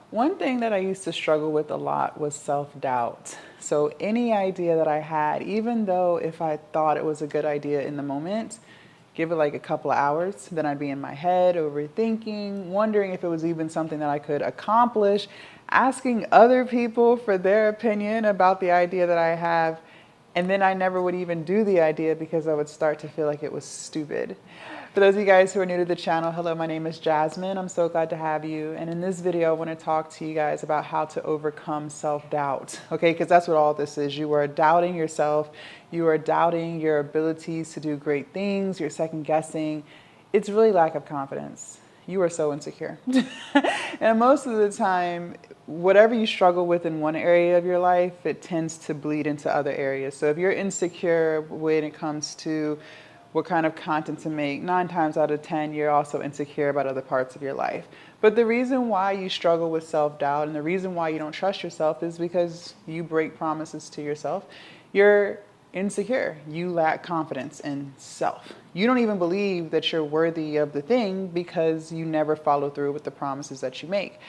One thing that I used to struggle with a lot was self-doubt. So any idea that I had, even though if I thought it was a good idea in the moment, give it like a couple of hours, then I'd be in my head overthinking, wondering if it was even something that I could accomplish, asking other people for their opinion about the idea that I have, and then I never would even do the idea because I would start to feel like it was stupid. For those of you guys who are new to the channel, hello, my name is Jasmine. I'm so glad to have you. And in this video, I want to talk to you guys about how to overcome self-doubt. Okay, because that's what all this is. You are doubting yourself. You are doubting your abilities to do great things. You're second guessing. It's really lack of confidence. You are so insecure. And most of the time, whatever you struggle with in one area of your life, it tends to bleed into other areas. So if you're insecure when it comes to what kind of content to make, 9 times out of 10, you're also insecure about other parts of your life. But the reason why you struggle with self-doubt and the reason why you don't trust yourself is because you break promises to yourself. You're insecure. You lack confidence in self. You don't even believe that you're worthy of the thing because you never follow through with the promises that you make.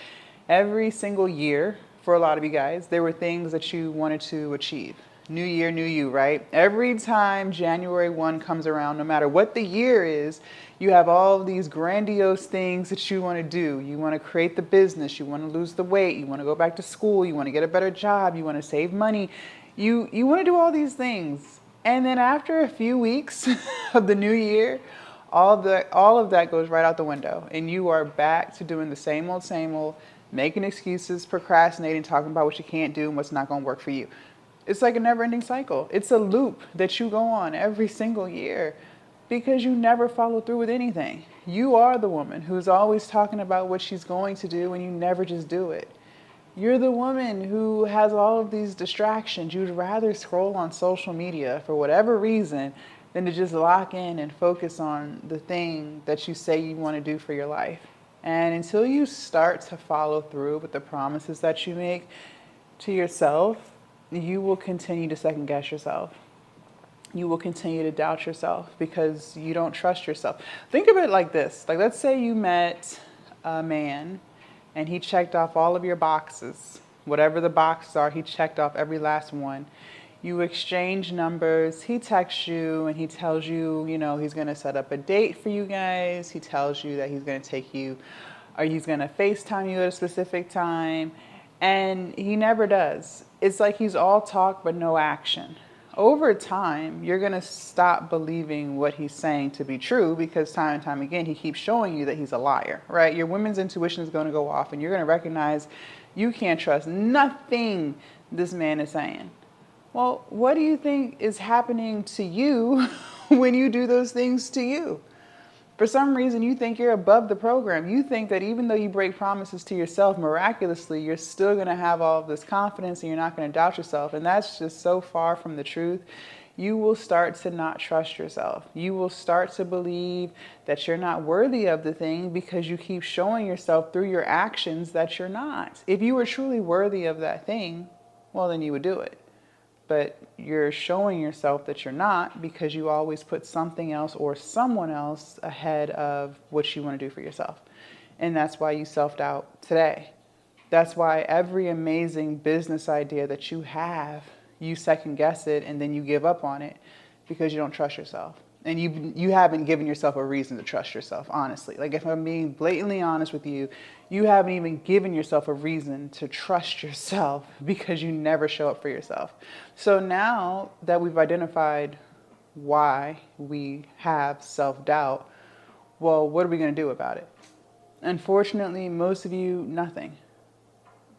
Every single year, for a lot of you guys, there were things that you wanted to achieve. New year, new you, right? Every time January 1 comes around, no matter what the year is, you have all these grandiose things that you want to do. You want to create the business, you want to lose the weight, you want to go back to school, you want to get a better job, you want to save money. You want to do all these things. And then after a few weeks of the new year, all of that goes right out the window. And you are back to doing the same old, making excuses, procrastinating, talking about what you can't do and what's not going to work for you. It's like a never-ending cycle. It's a loop that you go on every single year because you never follow through with anything. You are the woman who's always talking about what she's going to do and you never just do it. You're the woman who has all of these distractions. You'd rather scroll on social media for whatever reason than to just lock in and focus on the thing that you say you want to do for your life. And until you start to follow through with the promises that you make to yourself, you will continue to second guess yourself. You will continue to doubt yourself because you don't trust yourself. Think of it like this. Like, let's say you met a man and he checked off all of your boxes. Whatever the boxes are, he checked off every last one. You exchange numbers. He texts you and he tells you, he's going to set up a date for you guys. He tells you that he's going to take you or he's going to FaceTime you at a specific time. And he never does. It's like he's all talk but no action. Over time, you're going to stop believing what he's saying to be true because time and time again, he keeps showing you that he's a liar, right? Your women's intuition is going to go off and you're going to recognize you can't trust nothing this man is saying. Well, what do you think is happening to you when you do those things to you? For some reason, you think you're above the program. You think that even though you break promises to yourself, miraculously, you're still going to have all of this confidence and you're not going to doubt yourself. And that's just so far from the truth. You will start to not trust yourself. You will start to believe that you're not worthy of the thing because you keep showing yourself through your actions that you're not. If you were truly worthy of that thing, well, then you would do it. But you're showing yourself that you're not because you always put something else or someone else ahead of what you want to do for yourself. And that's why you self-doubt today. That's why every amazing business idea that you have, you second guess it and then you give up on it because you don't trust yourself. And you haven't given yourself a reason to trust yourself, honestly. Like, if I'm being blatantly honest with you, you haven't even given yourself a reason to trust yourself because you never show up for yourself. So now that we've identified why we have self-doubt, well, what are we going to do about it? Unfortunately, most of you, nothing.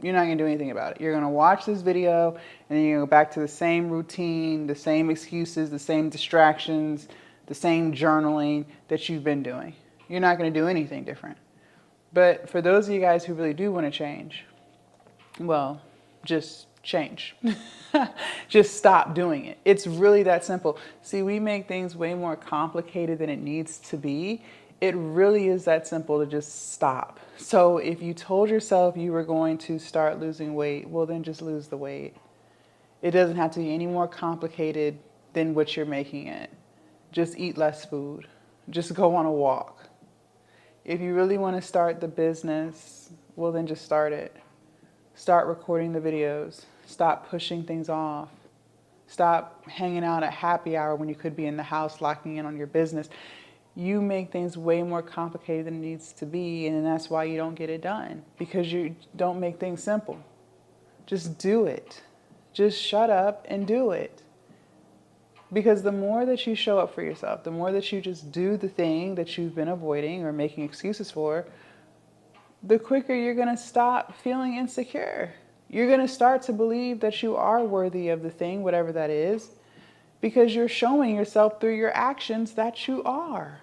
You're not going to do anything about it. You're going to watch this video and then you're going to go back to the same routine, the same excuses, the same distractions, the same journaling that you've been doing. You're not going to do anything different. But for those of you guys who really do want to change, well, just change. Just stop doing it. It's really that simple. See, we make things way more complicated than it needs to be. It really is that simple to just stop. So if you told yourself you were going to start losing weight, well, then just lose the weight. It doesn't have to be any more complicated than what you're making it. Just eat less food. Just go on a walk. If you really want to start the business, well, then just start it. Start recording the videos. Stop pushing things off. Stop hanging out at happy hour when you could be in the house locking in on your business. You make things way more complicated than it needs to be, and that's why you don't get it done, because you don't make things simple. Just do it. Just shut up and do it. Because the more that you show up for yourself, the more that you just do the thing that you've been avoiding or making excuses for, the quicker you're going to stop feeling insecure. You're going to start to believe that you are worthy of the thing, whatever that is, because you're showing yourself through your actions that you are.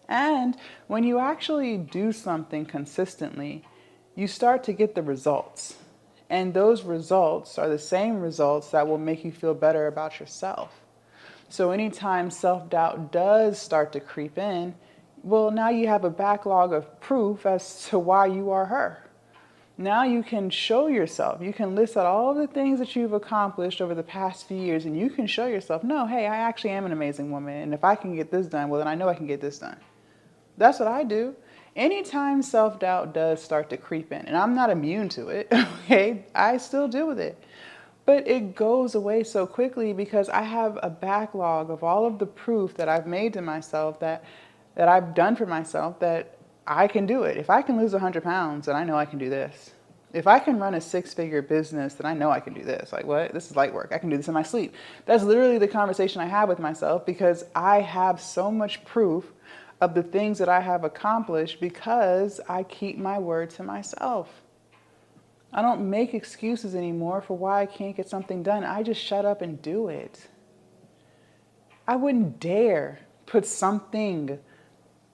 And when you actually do something consistently, you start to get the results. And those results are the same results that will make you feel better about yourself. So anytime self-doubt does start to creep in, well, now you have a backlog of proof as to why you are her. Now you can show yourself. You can list out all the things that you've accomplished over the past few years, and you can show yourself, no, hey, I actually am an amazing woman, and if I can get this done, well, then I know I can get this done. That's what I do. Anytime self-doubt does start to creep in, and I'm not immune to it, okay, I still deal with it. But it goes away so quickly because I have a backlog of all of the proof that I've made to myself, that I've done for myself, that I can do it. If I can lose 100 pounds, then I know I can do this. If I can run a 6-figure business, then I know I can do this. Like, what? This is light work. I can do this in my sleep. That's literally the conversation I have with myself, because I have so much proof of the things that I have accomplished because I keep my word to myself. I don't make excuses anymore for why I can't get something done. I just shut up and do it. I wouldn't dare put something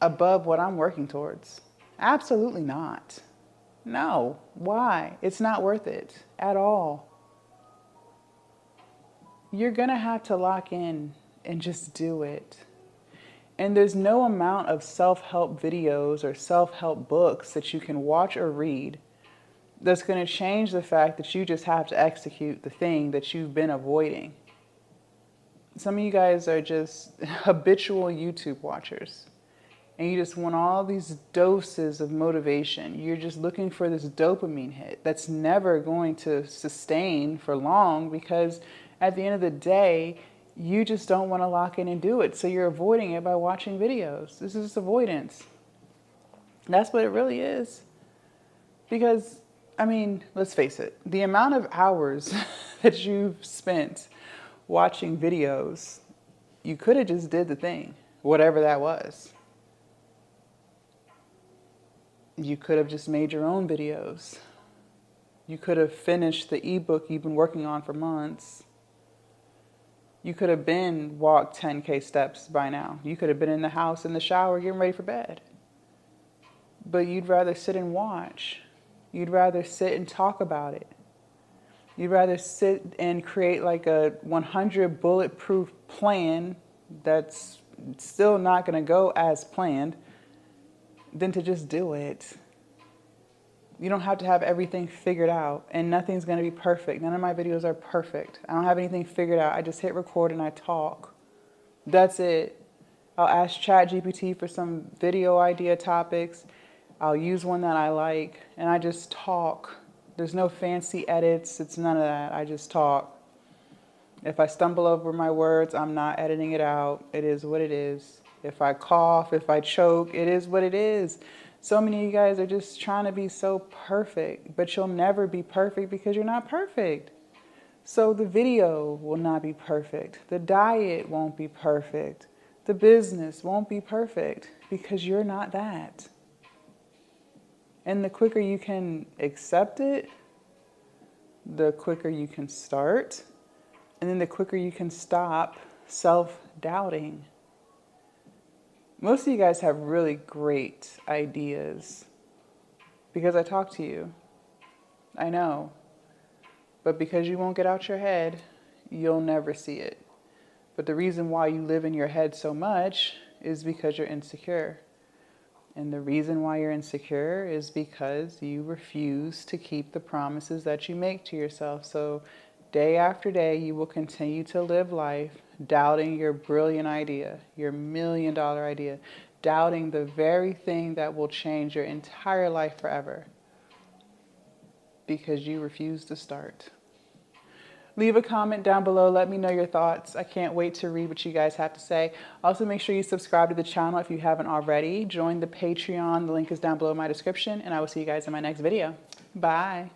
above what I'm working towards. Absolutely not. No. Why? It's not worth it at all. You're going to have to lock in and just do it. And there's no amount of self-help videos or self-help books that you can watch or read that's going to change the fact that you just have to execute the thing that you've been avoiding. Some of you guys are just habitual YouTube watchers, and you just want all these doses of motivation. You're just looking for this dopamine hit that's never going to sustain for long, because at the end of the day, you just don't want to lock in and do it. So you're avoiding it by watching videos. This is just avoidance. That's what it really is. Because, I mean, let's face it, the amount of hours that you've spent watching videos, you could have just did the thing, whatever that was. You could have just made your own videos. You could have finished the ebook you've been working on for months. You could have been walked 10K steps by now. You could have been in the house, in the shower, getting ready for bed. But you'd rather sit and watch. You'd rather sit and talk about it. You'd rather sit and create like a 100 bulletproof plan that's still not going to go as planned than to just do it. You don't have to have everything figured out, and nothing's going to be perfect. None of my videos are perfect. I don't have anything figured out. I just hit record and I talk. That's it. I'll ask ChatGPT for some video idea topics. I'll use one that I like, and I just talk. There's no fancy edits. It's none of that. I just talk. If I stumble over my words, I'm not editing it out. It is what it is. If I cough, if I choke, it is what it is. So many of you guys are just trying to be so perfect, but you'll never be perfect because you're not perfect. So the video will not be perfect. The diet won't be perfect. The business won't be perfect because you're not that. And the quicker you can accept it, the quicker you can start, and then the quicker you can stop self-doubting. Most of you guys have really great ideas because I talk to you. I know. But because you won't get out your head, you'll never see it. But the reason why you live in your head so much is because you're insecure. And the reason why you're insecure is because you refuse to keep the promises that you make to yourself. So day after day, you will continue to live life doubting your brilliant idea, your $1 million idea, doubting the very thing that will change your entire life forever. because you refuse to start. Leave a comment down below. Let me know your thoughts. I can't wait to read what you guys have to say. Also, make sure you subscribe to the channel if you haven't already. Join the Patreon. The link is down below in my description, and I will see you guys in my next video. Bye.